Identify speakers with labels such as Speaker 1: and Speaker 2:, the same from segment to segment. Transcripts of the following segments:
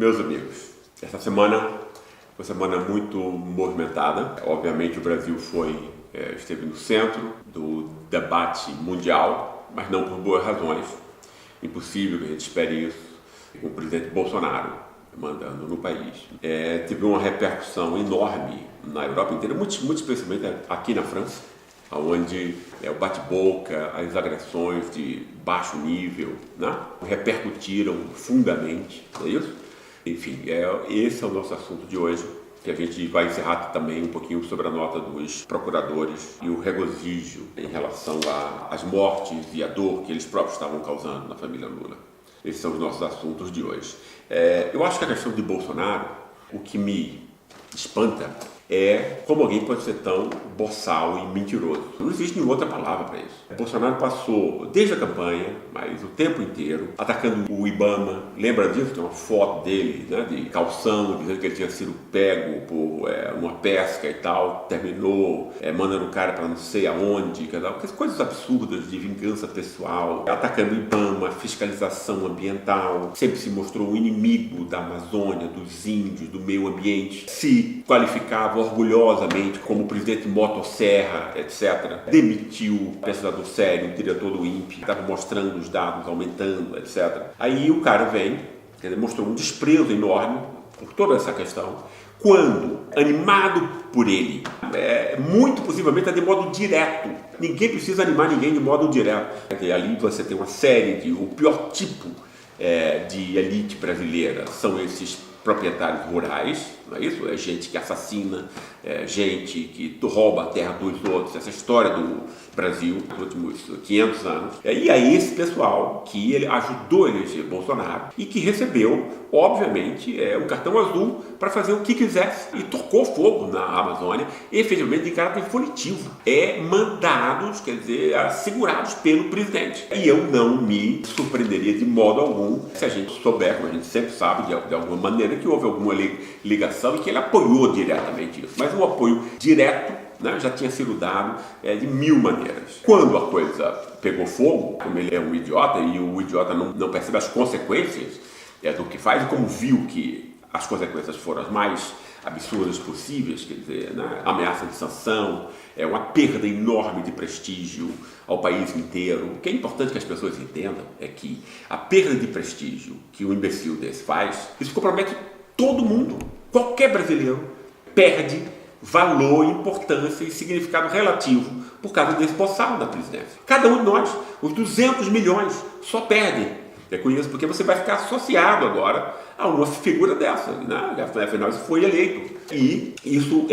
Speaker 1: Meus amigos, essa semana foi uma semana muito movimentada. Obviamente o Brasil esteve no centro do debate mundial, mas não por boas razões. Impossível que a gente espere isso com o presidente Bolsonaro mandando no país. Teve uma repercussão enorme na Europa inteira, muito especialmente aqui na França, onde o bate-boca, as agressões de baixo nível, né, repercutiram fundamente, não é isso? Enfim, esse é o nosso assunto de hoje, que a gente vai encerrar também um pouquinho sobre a nota dos procuradores e o regozijo em relação às mortes e a dor que eles próprios estavam causando na família Lula. Esses são os nossos assuntos de hoje. Eu acho que a questão de Bolsonaro, o que me espanta é como alguém pode ser tão boçal e mentiroso. Não existe nenhuma outra palavra para isso. Bolsonaro passou, desde a campanha, mas o tempo inteiro, atacando o Ibama. Lembra disso? Tem uma foto dele, né, de calção, dizendo que ele tinha sido pego por uma pesca e tal. Terminou mandando o cara para não sei aonde, coisas absurdas de vingança pessoal. Atacando o Ibama, fiscalização ambiental. Sempre se mostrou o inimigo da Amazônia, dos índios, do meio ambiente. Se qualificava orgulhosamente como presidente Motosserra, etc. Demitiu o pesquisador sério, o diretor do INPE, estava mostrando os dados aumentando, etc. Aí o cara vem, mostrou um desprezo enorme por toda essa questão, quando, animado por ele, muito possivelmente de modo direto. Ninguém precisa animar ninguém de modo direto. Ali você tem uma série o pior tipo de elite brasileira são esses proprietários rurais, não é isso? É gente que assassina, gente que rouba a terra dos outros, essa história do Brasil nos últimos 500 anos. E aí esse pessoal que ele ajudou a eleger Bolsonaro e que recebeu, obviamente, um cartão azul para fazer o que quisesse e tocou fogo na Amazônia, efetivamente de caráter punitivo. Mandados, quer dizer, assegurados pelo presidente. E eu não me surpreenderia de modo algum se a gente souber, como a gente sempre sabe, de alguma maneira, que houve alguma ligação e que ele apoiou diretamente isso. Mas o apoio direto, né, já tinha sido dado de mil maneiras. Quando a coisa pegou fogo, como ele é um idiota e o idiota não percebe as consequências do que faz, e como viu que as consequências foram as mais absurdas possíveis, quer dizer, né, ameaça de sanção, uma perda enorme de prestígio ao país inteiro. O que é importante que as pessoas entendam é que a perda de prestígio que um imbecil desse faz, isso compromete todo mundo. Qualquer brasileiro perde valor, importância e significado relativo por causa desse boçal da presidência. Cada um de nós, os 200 milhões, só perdem. Com isso, porque você vai ficar associado agora a uma figura dessa, né? Afinal, isso foi eleito. E isso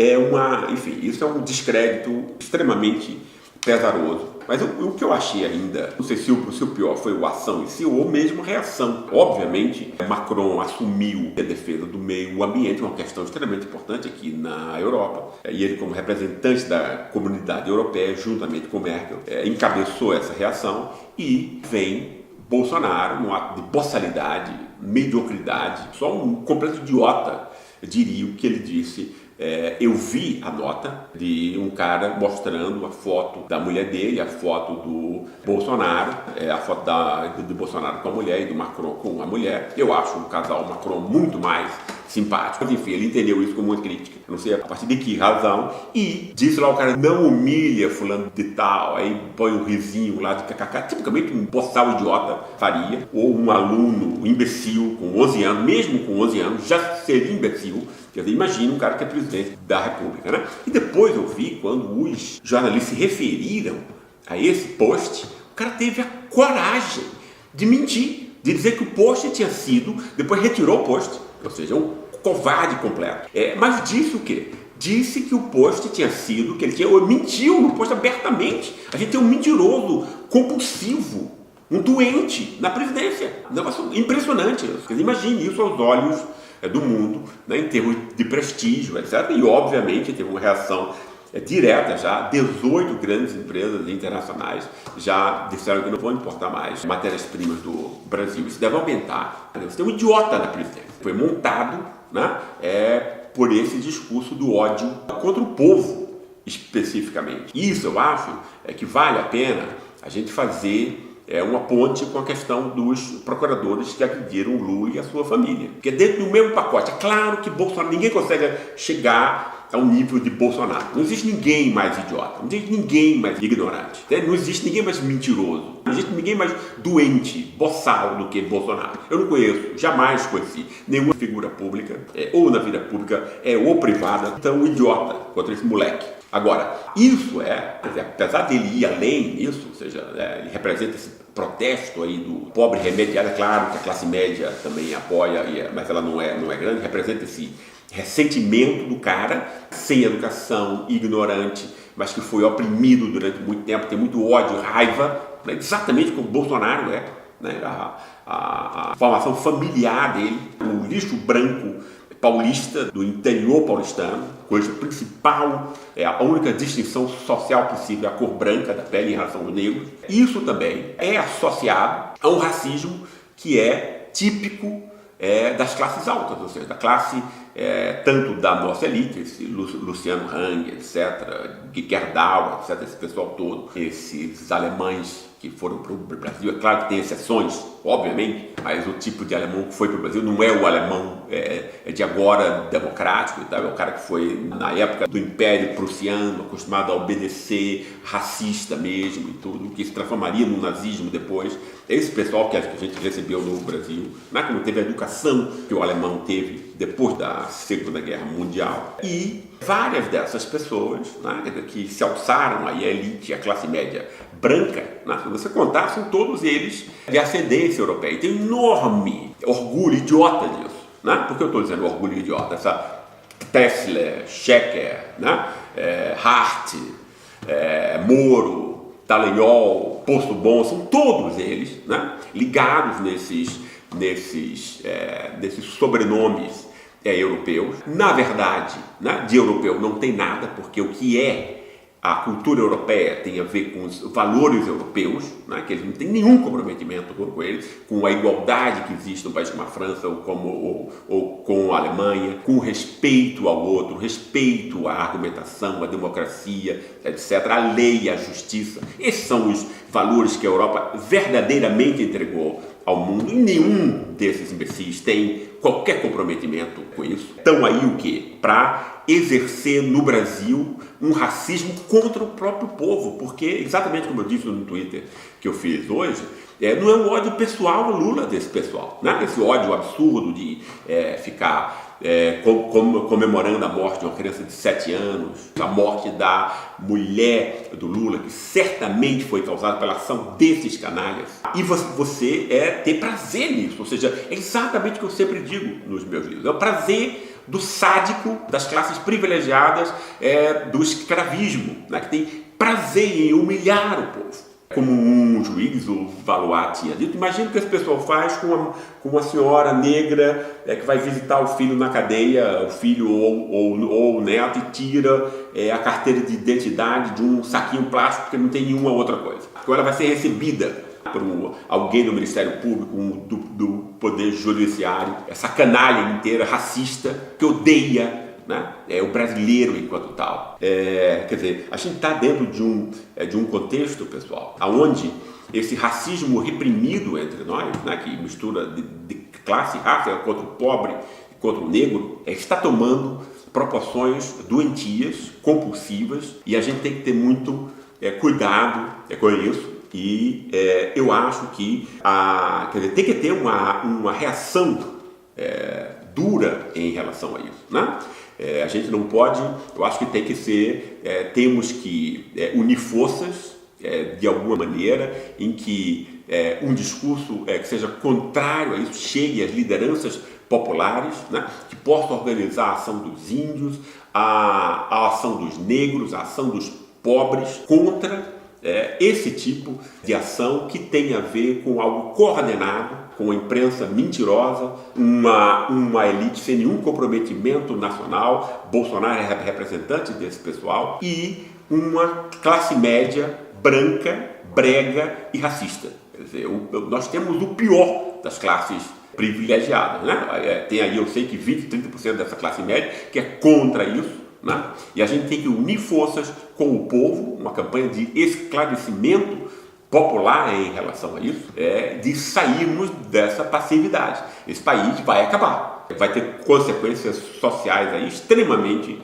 Speaker 1: isso é um descrédito extremamente pesaroso. Mas o que eu achei ainda, não sei se o pior foi a ação em si ou mesmo a reação. Obviamente, Macron assumiu a defesa do meio ambiente, uma questão extremamente importante aqui na Europa. E ele, como representante da comunidade europeia, juntamente com Merkel, encabeçou essa reação e vem Bolsonaro, num ato de boçalidade, mediocridade, só um completo idiota, eu diria o que ele disse. Eu vi a nota de um cara mostrando a foto da mulher dele, a foto do Bolsonaro, a foto do Bolsonaro com a mulher e do Macron com a mulher. Eu acho o casal Macron muito mais simpático. Mas, enfim, ele entendeu isso com muita crítica. Eu não sei a partir de que razão. E disse lá o cara, não humilha fulano de tal, aí põe um risinho lá de kkk, tipicamente um boçal idiota faria, ou um aluno, um imbecil com 11 anos, mesmo com 11 anos, já seria imbecil. Quer dizer, imagina um cara que é presidente da República, né? E depois eu vi, quando os jornalistas se referiram a esse post, o cara teve a coragem de mentir, de dizer que o post tinha sido, depois retirou o post, ou seja, um covarde completo. Mas disse o quê? Disse que o post tinha sido, que ele mentiu no post abertamente. A gente tem um mentiroso compulsivo, um doente na presidência. Um negócio impressionante. Quer dizer, imagine isso aos olhos do mundo, né, em termos de prestígio, etc. E, obviamente, teve uma reação direta já. 18 grandes empresas internacionais já disseram que não vão importar mais matérias-primas do Brasil. Isso deve aumentar. Você tem um idiota na presidência. Foi montado, né, por esse discurso do ódio contra o povo, especificamente. Isso, eu acho, que vale a pena a gente fazer uma ponte com a questão dos procuradores que agrediram o Lula e a sua família. Porque dentro do mesmo pacote, é claro que Bolsonaro, ninguém consegue chegar ao nível de Bolsonaro. Não existe ninguém mais idiota, não existe ninguém mais ignorante, não existe ninguém mais mentiroso, não existe ninguém mais doente, boçal do que Bolsonaro. Eu não conheço, jamais conheci nenhuma figura pública, ou na vida pública, ou privada, tão idiota quanto esse moleque. Agora, isso quer dizer, apesar dele ir além disso, ou seja, ele representa esse protesto aí do pobre remediado, é claro que a classe média também apoia, mas ela não é grande, representa esse ressentimento do cara sem educação, ignorante, mas que foi oprimido durante muito tempo, tem muito ódio, raiva, né? Exatamente como o Bolsonaro é, né? A formação familiar dele, o lixo branco paulista, do interior paulistano, cuja principal, a única distinção social possível é a cor branca da pele em relação aos negros. Isso também é associado a um racismo que é típico das classes altas, ou seja, da classe tanto da nossa elite, esse Luciano Hang, etc., Gerdau, etc., esse pessoal todo, esses alemães que foram para o Brasil. É claro que tem exceções, obviamente, mas o tipo de alemão que foi para o Brasil não é o alemão de agora democrático, tá? É o cara que foi na época do Império Prussiano, acostumado a obedecer, racista mesmo e tudo, que se transformaria no nazismo depois. É esse pessoal que a gente recebeu no Brasil, né? Que não teve a educação que o alemão teve depois da Segunda Guerra Mundial. E várias dessas pessoas, né, que se alçaram aí a elite, a classe média branca, né, se você contar, são todos eles de ascendência europeia. E tem um enorme orgulho idiota disso. Né? Por que eu estou dizendo orgulho idiota? Essa Tesla, Schecker, né, Hart, Moro, Dallagnol, Posto Bom, são todos eles, né, ligados nesses sobrenomes europeus. Na verdade, né, de europeu não tem nada, porque o que é a cultura europeia tem a ver com os valores europeus, né, que eles não têm nenhum comprometimento com eles, com a igualdade que existe no país como a França ou com a Alemanha, com respeito ao outro, respeito à argumentação, à democracia, etc., à lei, à justiça. Esses são os valores que a Europa verdadeiramente entregou ao mundo, e nenhum desses imbecis tem qualquer comprometimento com isso. Então aí o quê? Para exercer no Brasil um racismo contra o próprio povo, porque, exatamente como eu disse no Twitter que eu fiz hoje, não é um ódio pessoal ao Lula desse pessoal, né? Esse ódio absurdo de ficar comemorando a morte de uma criança de 7 anos, a morte da mulher do Lula, que certamente foi causada pela ação desses canalhas. E você ter prazer nisso, ou seja, é exatamente o que eu sempre digo nos meus livros, é o prazer do sádico das classes privilegiadas do escravismo, né, que tem prazer em humilhar o povo. Como um juiz, o Valois, tinha dito, imagina o que esse pessoal faz com uma senhora negra que vai visitar o filho na cadeia, o filho ou o neto, e tira a carteira de identidade de um saquinho plástico porque não tem nenhuma outra coisa. Então ela vai ser recebida por alguém do Ministério Público, do Poder Judiciário, essa canalha inteira racista que odeia, né, o brasileiro enquanto tal. Quer dizer, a gente está dentro de um contexto, pessoal, onde esse racismo reprimido entre nós, né, que mistura de classe e raça contra o pobre e contra o negro, está tomando proporções doentias, compulsivas, e a gente tem que ter muito cuidado com isso. E eu acho que quer dizer, tem que ter uma reação dura em relação a isso, né? A gente não pode, eu acho que tem que ser, temos que unir forças de alguma maneira em que um discurso que seja contrário a isso chegue às lideranças populares, né, que possa organizar a ação dos índios, a ação dos negros, a ação dos pobres contra esse tipo de ação que tem a ver com algo coordenado, com a imprensa mentirosa, uma elite sem nenhum comprometimento nacional, Bolsonaro é representante desse pessoal, e uma classe média branca, brega e racista. Quer dizer, nós temos o pior das classes privilegiadas, né? Tem aí, eu sei que 20%, 30% dessa classe média que é contra isso, né? E a gente tem que unir forças com o povo, uma campanha de esclarecimento popular em relação a isso é de sairmos dessa passividade. Esse país vai acabar. Vai ter consequências sociais aí extremamente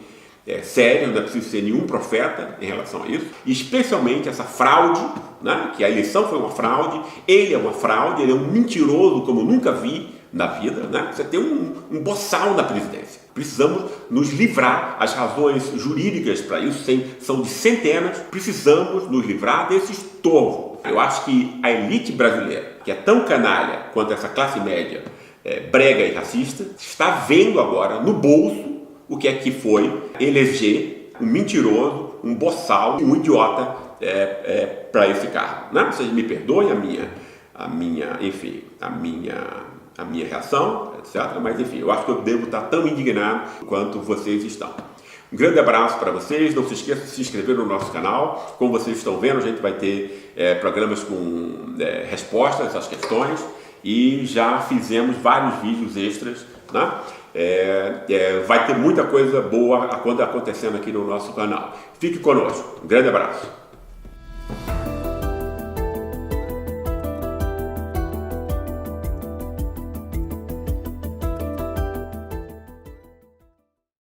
Speaker 1: sérias, não é preciso ser nenhum profeta em relação a isso. Especialmente essa fraude, né? Que a eleição foi uma fraude, ele é uma fraude, ele é um mentiroso como nunca vi na vida, né? Você tem um boçal na presidência. Precisamos nos livrar, as razões jurídicas para isso são de centenas, precisamos nos livrar desse estorvo. Eu acho que a elite brasileira, que é tão canalha quanto essa classe média brega e racista, está vendo agora no bolso o que é que foi eleger um mentiroso, um boçal, um idiota para esse cargo. Né? Vocês me perdoem a minha reação, etc. Mas enfim, eu acho que eu devo estar tão indignado quanto vocês estão. Um grande abraço para vocês, não se esqueça de se inscrever no nosso canal. Como vocês estão vendo, a gente vai ter programas com respostas às questões e já fizemos vários vídeos extras, né? Vai ter muita coisa boa acontecendo aqui no nosso canal. Fique conosco, um grande abraço.